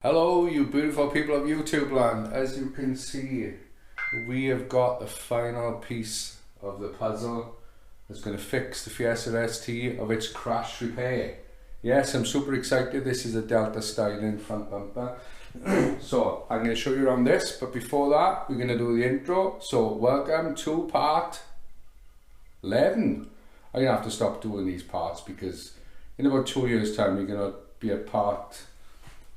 Hello you beautiful people of YouTube land. As you can see, we have got the final piece of the puzzle that's going to fix the Fiesta ST of its crash repair. Yes, I'm super excited. This is a Delta styling front bumper. So I'm going to show you around this, but before that we're going to do the intro. So welcome to part 11. I'm going to have to stop doing these parts because in about 2 years time we're going to be at part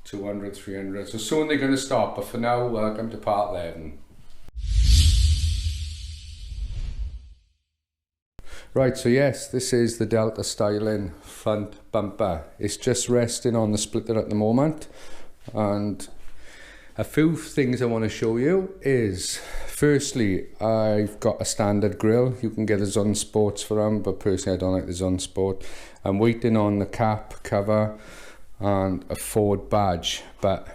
200, 300, so soon they're going to stop, but for now, welcome to part 11. Right, so yes, this is the Delta styling front bumper. It's just resting on the splitter at the moment, and a few things I want to show you is, firstly, I've got a standard grille. You can get a Zun Sports for them, but personally I don't like the Zun Sport. I'm waiting on the cap cover and a Ford badge, but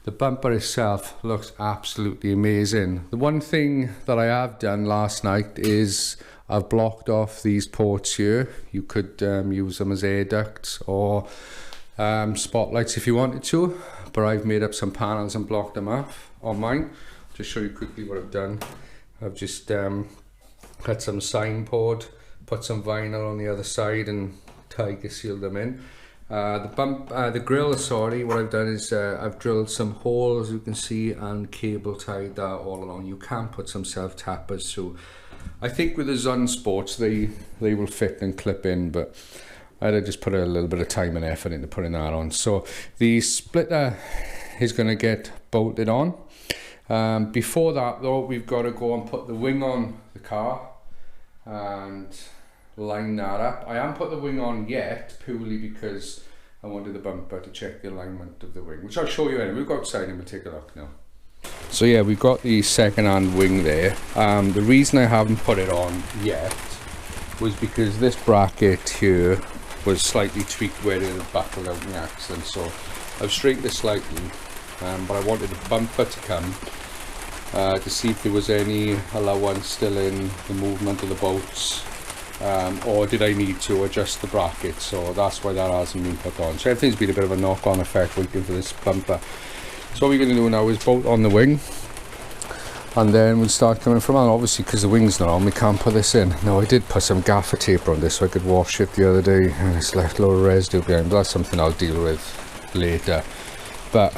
the bumper itself looks absolutely amazing. The one thing that I have done last night is I've blocked off these ports here. You could use them as air ducts or spotlights if you wanted to, but I've made up some panels and blocked them off on mine. Just show you quickly what I've done. I've just cut some signboard, put some vinyl on the other side and tiger sealed them in. The grill, sorry, what I've done is I've drilled some holes, you can see, and cable tied that all along. You can put some self tappers through. I think with the Zun Sports they will fit and clip in, but I'd just put a little bit of time and effort into putting that on. So the splitter is going to get bolted on. Before that though, we've got to go and put the wing on the car and line that up. I haven't put the wing on yet purely because I wanted the bumper to check the alignment of the wing, which I'll show you anyway. We'll go outside and we'll take a look now. So yeah, we've got the second-hand wing there. The reason I haven't put it on yet was because this bracket here was slightly tweaked where it had buckled out in the accident, so I've straightened it slightly, but I wanted the bumper to come to see if there was any allowance still in the movement of the bolts. Or did I need to adjust the bracket, so that's why that hasn't been put on. So everything's been a bit of a knock-on effect waiting for this bumper. So what we're going to do now is bolt on the wing, and then we'll start coming from on. Obviously because the wing's not on, we can't put this in. Now I did put some gaffer tape on this so I could wash it the other day, and it's left a lot of residue behind, but that's something I'll deal with later. But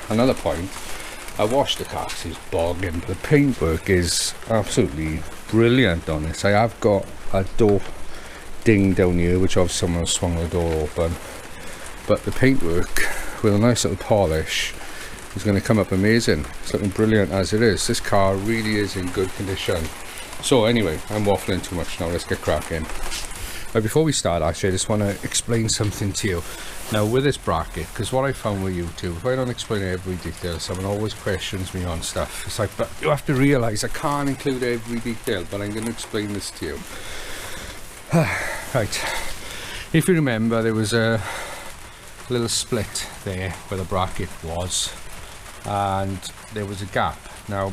another point, I washed the car because it's bogging, but the paintwork is absolutely brilliant on this. I have got a door ding down here, which obviously someone swung the door open, but the paintwork with a nice little polish is going to come up amazing. It's looking brilliant as it is. This car really is in good condition. So anyway, I'm waffling too much now, let's get cracking. Before we start, actually I just want to explain something to you. Now with this bracket, because what I found with YouTube, if I don't explain every detail, someone always questions me on stuff. It's like, but you have to realise I can't include every detail, but I'm going to explain this to you. Right, if you remember, there was a little split there where the bracket was, and there was a gap. Now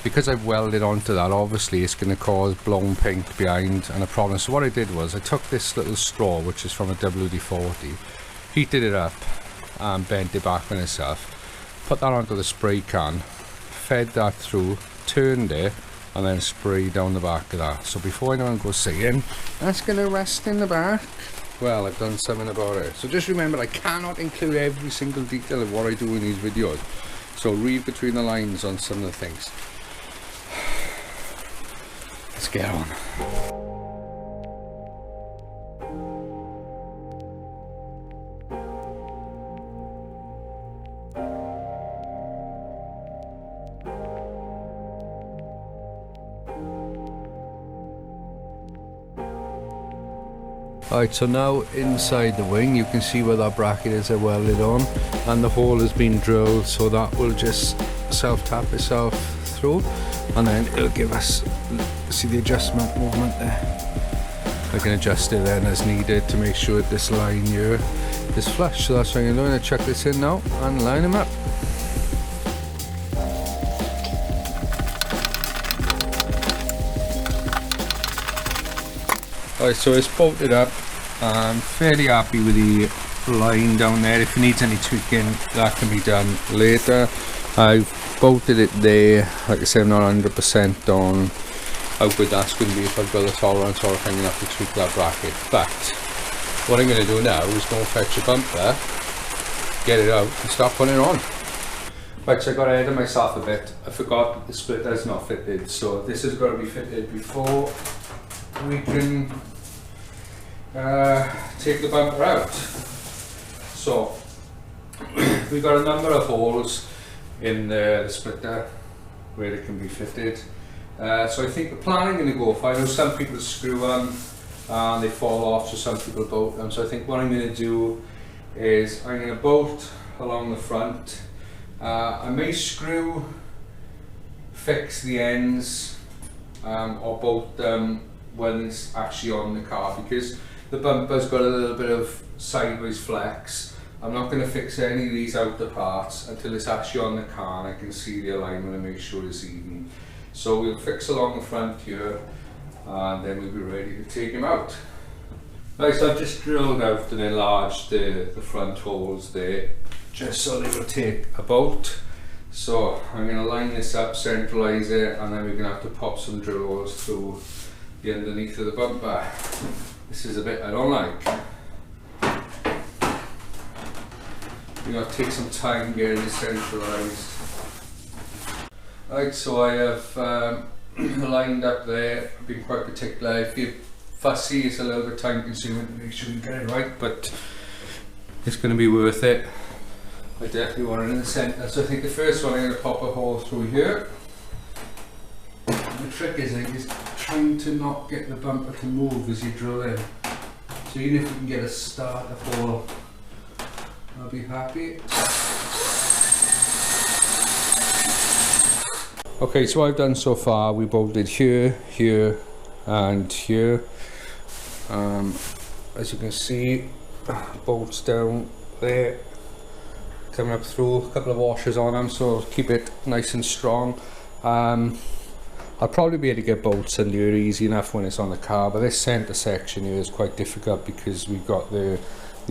because I've welded onto that, obviously it's going to cause blown paint behind and a problem. So what I did was I took this little straw, which is from a WD-40, heated it up and bent it back on itself, put that onto the spray can, fed that through, turned it, and then spray down the back of that. So before anyone goes saying that's going to rust in the back, well, I've done something about it. So just remember, I cannot include every single detail of what I do in these videos, so read between the lines on some of the things. Let's get on. Alright, so now inside the wing you can see where that bracket is I welded on, and the hole has been drilled, so that will just self-tap itself through, and then it'll give us, see the adjustment movement there. I can adjust it then as needed to make sure that this line here is flush. So that's what I'm going to chuck this in now and line them up. Alright, so it's bolted up. I'm fairly happy with the line down there. If it needs any tweaking, that can be done later. I've bolted it there. Like I say, I'm not 100% on how good that's going to be if I've got the tolerance, or if I'm going to have to tweak that bracket. But what I'm going to do now is go and fetch a bumper, get it out and start putting it on. Right, so I got ahead of myself a bit. I forgot that the splitter's not fitted, so this has got to be fitted before we can take the bumper out. So we've got a number of holes in the splitter where it can be fitted. So I think the plan I'm going to go for, I know some people screw them and they fall off, so some people bolt them. So I think what I'm going to do is I'm going to bolt along the front. I may fix the ends or bolt them when it's actually on the car, because the bumper's got a little bit of sideways flex. I'm not going to fix any of these outer parts until it's actually on the car and I can see the alignment and make sure it's even. So we'll fix along the front here and then we'll be ready to take him out. Right, so I've just drilled out and enlarged the front holes there, just so they will take a bolt. So I'm going to line this up, centralise it, and then we're going to have to pop some drill holes through the underneath of the bumper. This is a bit I don't like. We're going to take some time getting it centralised. Right, so I have lined up there. I've been quite particular. If you're fussy, it's a little bit time consuming to make sure you get it right, but it's going to be worth it. I definitely want it in the centre. So I think the first one I'm going to pop a hole through here. The trick is trying to not get the bumper to move as you drill in. So even if you can get a starter hole, I'll be happy. Okay, so what I've done so far, we bolted here, here and here. As you can see, bolts down there, coming up through, a couple of washers on them, so keep it nice and strong. I'll probably be able to get bolts in here easy enough when it's on the car, but this centre section here is quite difficult because we've got the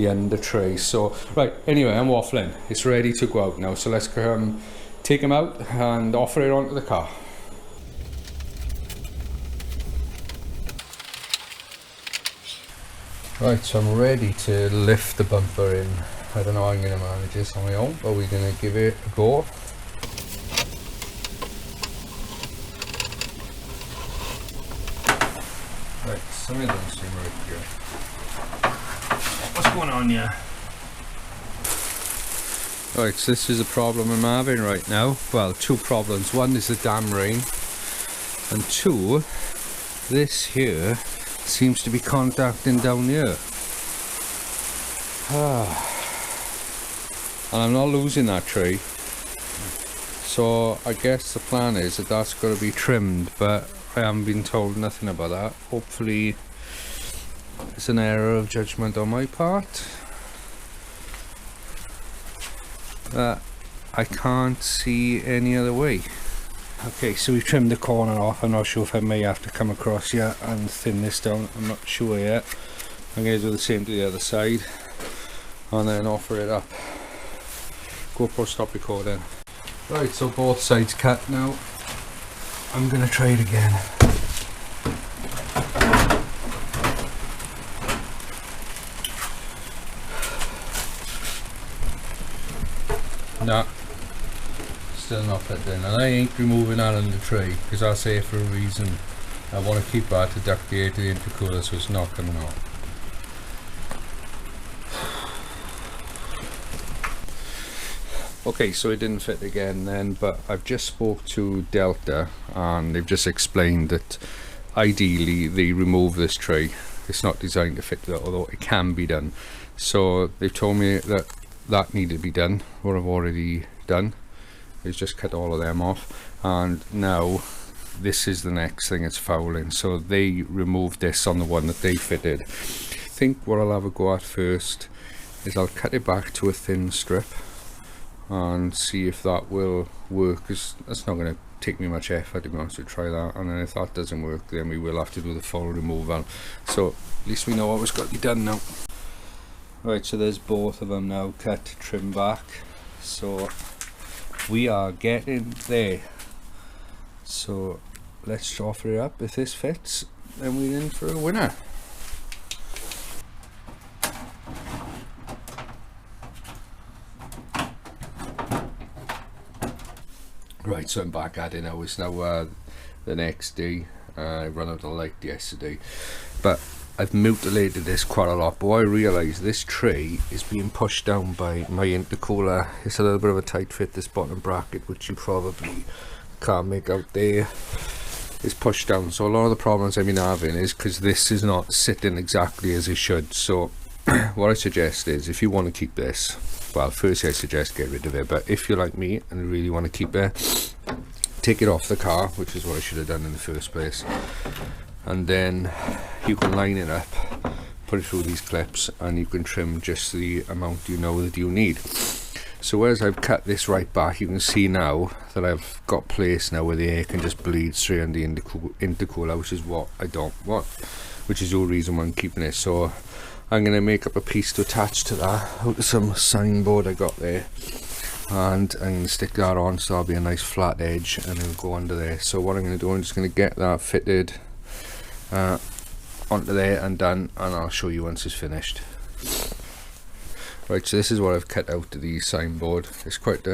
under tray. So right, anyway, I'm waffling. It's ready to go out now, so let's take them out and offer it onto the car. Right, so I'm ready to lift the bumper in. I don't know how I'm going to manage this on my own, but we're going to give it a go. Right, something doesn't seem right here. What's going on here? Right, so this is a problem I'm having right now. Well, two problems. One is the damn rain, and two, this here seems to be contacting down here. And I'm not losing that tray, so I guess the plan is that that's got to be trimmed, but I haven't been told nothing about that. Hopefully it's an error of judgment on my part. I can't see any other way. Okay, so we've trimmed the corner off. I'm not sure if I may have to come across here and thin this down. I'm not sure yet. I'm going to do the same to the other side and then offer it up. GoPro, stop recording. Right, so both sides cut now. I'm going to try it again. Nah, still not fit in, and I ain't removing that on the tray because I say for a reason. I want to keep that to duct the air to the intercooler, so it's not coming off. Okay, so it didn't fit again then, but I've just spoke to Delta and they've just explained that ideally they remove this tray. It's not designed to fit that, although it can be done. So they've told me that that needed to be done. What I've already done is just cut all of them off, and now this is the next thing it's fouling. So they removed this on the one that they fitted. I think what I'll have a go at first is I'll cut it back to a thin strip and see if that will work, because that's not going to take me much effort, to be honest, to try that. And then if that doesn't work, then we will have to do the full removal. So at least we know what was got to be done now. Right, so there's both of them now cut to trim back, so we are getting there. So let's offer it up. If this fits, then we're in for a winner. Right, so I'm back at it now. It's now the next day. I ran out of light yesterday, but I've mutilated this quite a lot. But what I realised, this tray is being pushed down by my intercooler. It's a little bit of a tight fit, this bottom bracket, which you probably can't make out there. It's pushed down, so a lot of the problems I've been having is because this is not sitting exactly as it should. So what I suggest is, if you want to keep this, well, firstly I suggest get rid of it, but if you're like me and really want to keep it, take it off the car, which is what I should have done in the first place, and then you can line it up, put it through these clips, and you can trim just the amount you know that you need. So as I've cut this right back, you can see now that I've got place now where the air can just bleed straight on the intercooler, which is what I don't want, which is the reason why I'm keeping it. So I'm going to make up a piece to attach to that out of some signboard I got there, and I'm going to stick that on, so that'll be a nice flat edge, and it'll go under there. So what I'm going to do, I'm just going to get that fitted onto there and done, and I'll show you once it's finished. Right, so this is what I've cut out of the signboard. It's quite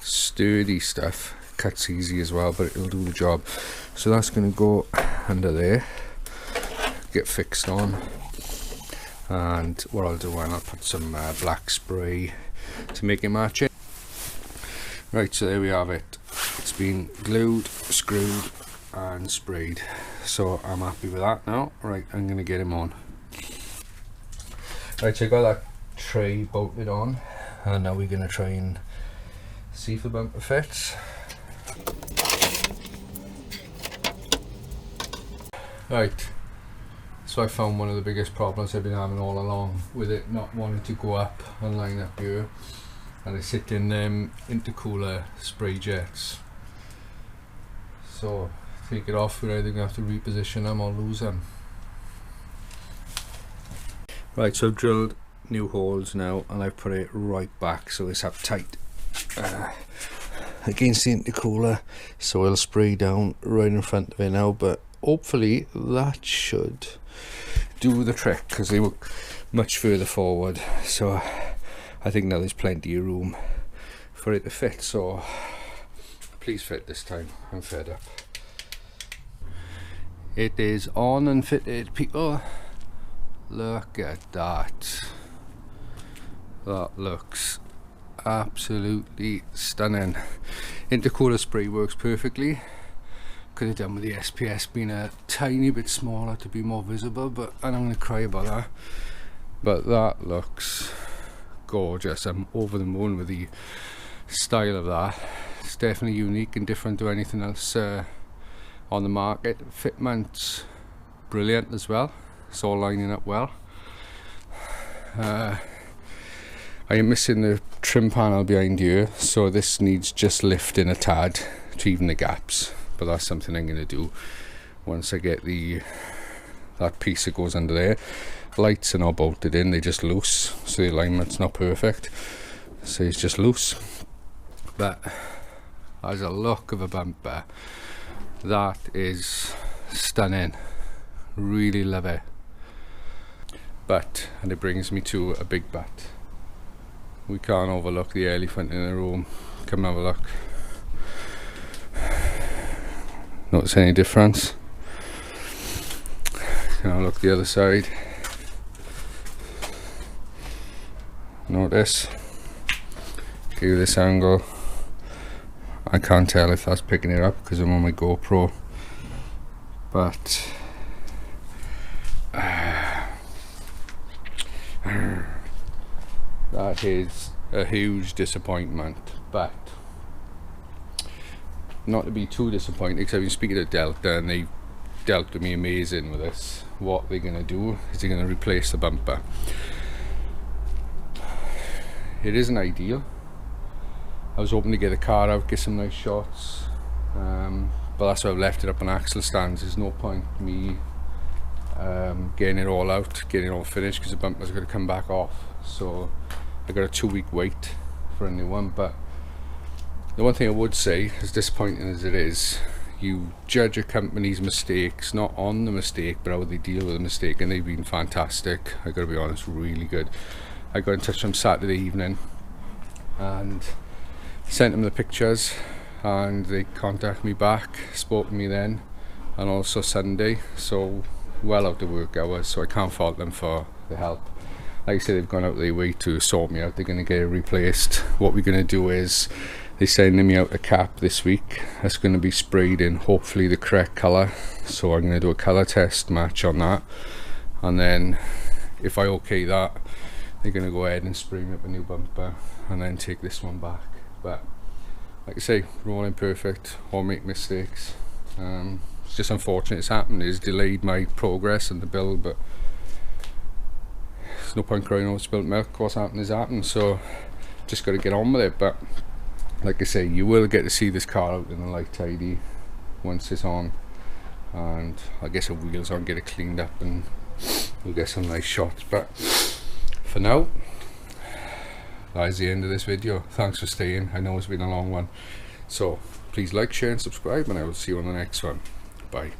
sturdy stuff, cuts easy as well, but it'll do the job. So that's going to go under there, get fixed on, and what I'll do, I'll put some black spray to make it match it. Right, so there we have it. It's been glued, screwed and sprayed, so I'm happy with that now. Right, I'm going to get him on. Right, so I got that tray bolted on, and now we're going to try and see if the bumper fits. Right, so I found one of the biggest problems I've been having all along with it not wanting to go up and line up here, and it's hitting intercooler spray jets. So take it off, we're either going to have to reposition them or lose them. Right, so I've drilled new holes now, and I've put it right back so it's up tight against the intercooler, so it'll spray down right in front of it now. But hopefully that should do the trick, because they were much further forward, so I think now there's plenty of room for it to fit. So please fit this time, I'm fed up. It is on and fitted, people. Look at that. That looks absolutely stunning. Intercooler spray works perfectly. Could have done with the SPS being a tiny bit smaller to be more visible, but I'm going to cry about that. But that looks gorgeous. I'm over the moon with the style of that. It's definitely unique and different to anything else on the market. Fitment's brilliant as well. It's all lining up well. I am missing the trim panel behind here, so this needs just lifting a tad to even the gaps, but that's something I'm going to do once I get that piece that goes under there. Lights are not bolted in, they're just loose, so the alignment's not perfect, so it's just loose. But as a look of a bumper, that is stunning. Really love it. But, and it brings me to a big but. We can't overlook the elephant in the room. Come have a look. Notice any difference? Can I look the other side? Notice? Give you this angle. I can't tell if that's picking it up because I'm on my GoPro, but that is a huge disappointment. But not to be too disappointed, because I've been speaking to Delta and they've dealt with me amazing with this. What they're going to do is they're going to replace the bumper. It isn't ideal. I was hoping to get the car out, get some nice shots, but that's why I've left it up on axle stands. There's no point me getting it all out, getting it all finished, because the bumper's going to come back off. So I got a 2-week wait for a new one. But the one thing I would say, as disappointing as it is, you judge a company's mistakes not on the mistake but how they deal with the mistake, and they've been fantastic. I gotta be honest, really good. I got in touch with them Saturday evening and sent them the pictures, and they contacted me back, spoke to me then, and also Sunday, so well out of work hours, so I can't fault them for the help. Like I said, they've gone out their way to sort me out. They're going to get it replaced. What we're going to do is, they're sending me out a cap this week that's going to be sprayed in hopefully the correct colour, so I'm going to do a colour test match on that, and then if I okay that, they're going to go ahead and spray me up a new bumper and then take this one back. But like I say, we're all imperfect, all make mistakes. It's just unfortunate it's happened. It's delayed my progress in the build, but there's no point crying over spilt milk. What's happened is happened, so just got to get on with it. But like I say, you will get to see this car out in the light tidy once it's on, and I guess the wheels on, get it cleaned up, and we'll get some nice shots. But for now, that is the end of this video. Thanks for staying. I know it's been a long one, so please like, share and subscribe, and I will see you on the next one. Bye.